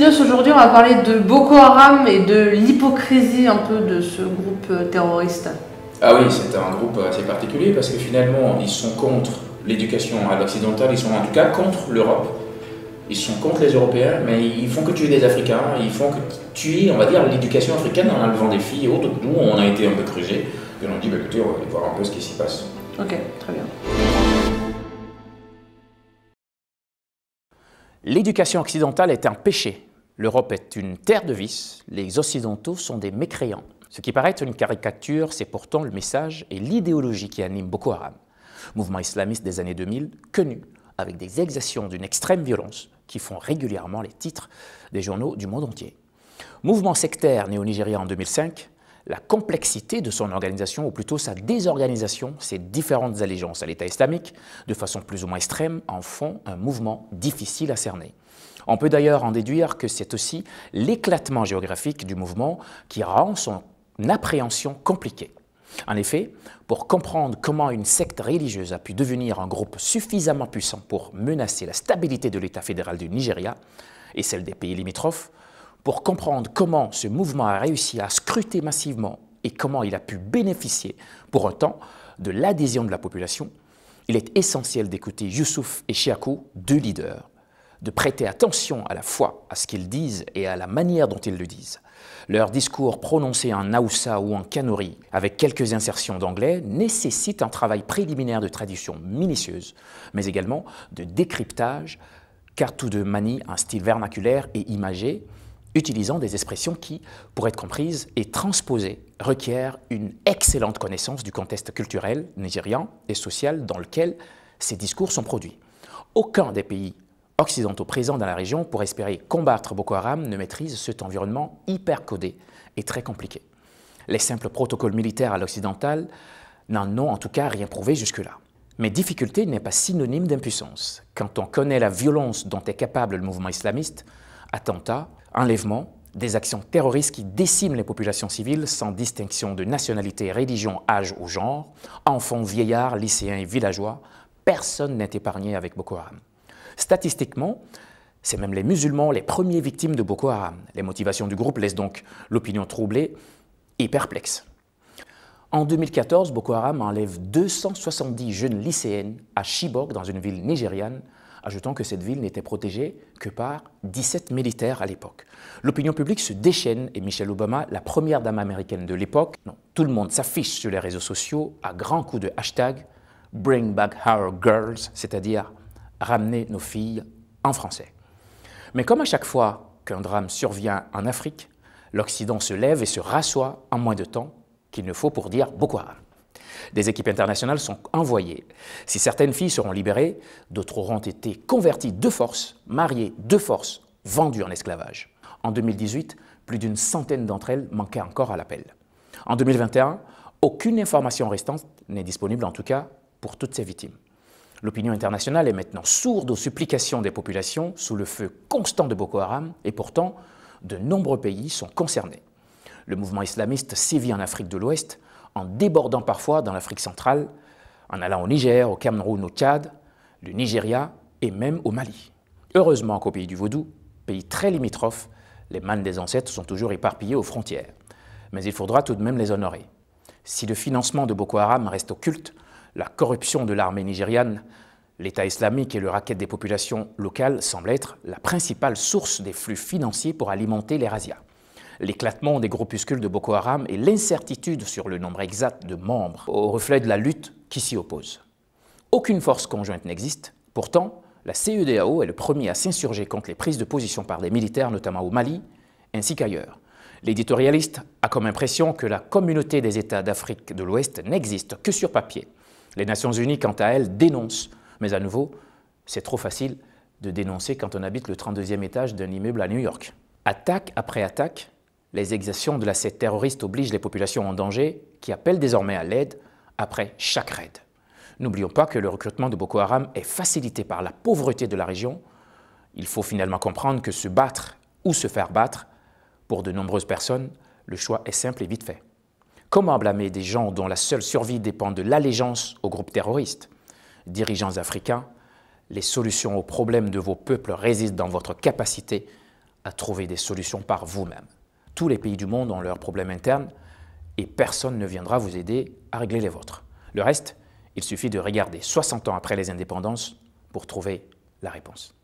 Sinos, aujourd'hui on va parler de Boko Haram et de l'hypocrisie un peu de ce groupe terroriste. Ah oui, c'est un groupe assez particulier parce que finalement ils sont contre l'éducation à l'occidental, ils sont en tout cas contre l'Europe, ils sont contre les Européens, mais ils font que tuer des Africains, ils font que tuer, on va dire, l'éducation africaine en enlevant des filles et autres. Nous on a été un peu creusés, et on a dit bah, écoutez, on va aller voir un peu ce qui s'y passe. Ok, très bien. L'éducation occidentale est un péché. L'Europe est une terre de vice. Les Occidentaux sont des mécréants. Ce qui paraît une caricature, c'est pourtant le message et l'idéologie qui anime Boko Haram, mouvement islamiste des années 2000, connu avec des exactions d'une extrême violence qui font régulièrement les titres des journaux du monde entier. Mouvement sectaire né au Nigeria en 2005, la complexité de son organisation, ou plutôt sa désorganisation, ses différentes allégeances à l'État islamique, de façon plus ou moins extrême, en font un mouvement difficile à cerner. On peut d'ailleurs en déduire que c'est aussi l'éclatement géographique du mouvement qui rend son appréhension compliquée. En effet, pour comprendre comment une secte religieuse a pu devenir un groupe suffisamment puissant pour menacer la stabilité de l'État fédéral du Nigeria et celle des pays limitrophes, pour comprendre comment ce mouvement a réussi à scruter massivement et comment il a pu bénéficier pour un temps de l'adhésion de la population, il est essentiel d'écouter Youssouf et Chiakou, deux leaders, de prêter attention à la fois à ce qu'ils disent et à la manière dont ils le disent. Leur discours prononcé en Haoussa ou en Kanuri, avec quelques insertions d'anglais, nécessite un travail préliminaire de traduction minutieuse, mais également de décryptage, car tous deux manient un style vernaculaire et imagé, utilisant des expressions qui, pour être comprises et transposées, requièrent une excellente connaissance du contexte culturel, nigérian et social dans lequel ces discours sont produits. Aucun des pays occidentaux présents dans la région pour espérer combattre Boko Haram ne maîtrise cet environnement hyper codé et très compliqué. Les simples protocoles militaires à l'occidental n'en ont en tout cas rien prouvé jusque-là. Mais difficulté n'est pas synonyme d'impuissance. Quand on connaît la violence dont est capable le mouvement islamiste, attentats, enlèvements, des actions terroristes qui déciment les populations civiles sans distinction de nationalité, religion, âge ou genre, enfants, vieillards, lycéens et villageois, personne n'est épargné avec Boko Haram. Statistiquement, c'est même les musulmans les premiers victimes de Boko Haram. Les motivations du groupe laissent donc l'opinion troublée et perplexe. En 2014, Boko Haram enlève 270 jeunes lycéennes à Chibok, dans une ville nigériane, ajoutant que cette ville n'était protégée que par 17 militaires à l'époque. L'opinion publique se déchaîne et Michelle Obama, la première dame américaine de l'époque, tout le monde s'affiche sur les réseaux sociaux à grands coups de hashtag « Bring back our girls », c'est-à-dire « ramener nos filles » en français. Mais comme à chaque fois qu'un drame survient en Afrique, l'Occident se lève et se rassoit en moins de temps qu'il ne faut pour dire Boko Haram. Des équipes internationales sont envoyées. Si certaines filles seront libérées, d'autres auront été converties de force, mariées de force, vendues en esclavage. En 2018, plus d'une centaine d'entre elles manquaient encore à l'appel. En 2021, aucune information restante n'est disponible, en tout cas pour toutes ces victimes. L'opinion internationale est maintenant sourde aux supplications des populations sous le feu constant de Boko Haram et pourtant, de nombreux pays sont concernés. Le mouvement islamiste sévit en Afrique de l'Ouest, en débordant parfois dans l'Afrique centrale, en allant au Niger, au Cameroun, au Tchad, le Nigeria et même au Mali. Heureusement qu'au pays du Vaudou, pays très limitrophe, les mânes des ancêtres sont toujours éparpillés aux frontières. Mais il faudra tout de même les honorer. Si le financement de Boko Haram reste occulte, la corruption de l'armée nigériane, l'État islamique et le racket des populations locales semblent être la principale source des flux financiers pour alimenter les razzias. L'éclatement des groupuscules de Boko Haram et l'incertitude sur le nombre exact de membres au reflet de la lutte qui s'y oppose. Aucune force conjointe n'existe. Pourtant, la CEDEAO est le premier à s'insurger contre les prises de position par des militaires, notamment au Mali, ainsi qu'ailleurs. L'éditorialiste a comme impression que la communauté des États d'Afrique de l'Ouest n'existe que sur papier. Les Nations Unies, quant à elles, dénoncent. Mais à nouveau, c'est trop facile de dénoncer quand on habite le 32e étage d'un immeuble à New York. Attaque après attaque, les exactions de la secte terroriste obligent les populations en danger qui appellent désormais à l'aide après chaque raid. N'oublions pas que le recrutement de Boko Haram est facilité par la pauvreté de la région. Il faut finalement comprendre que se battre ou se faire battre, pour de nombreuses personnes, le choix est simple et vite fait. Comment blâmer des gens dont la seule survie dépend de l'allégeance au groupe terroriste? Dirigeants africains, les solutions aux problèmes de vos peuples résident dans votre capacité à trouver des solutions par vous-même. Tous les pays du monde ont leurs problèmes internes et personne ne viendra vous aider à régler les vôtres. Le reste, il suffit de regarder 60 ans après les indépendances pour trouver la réponse.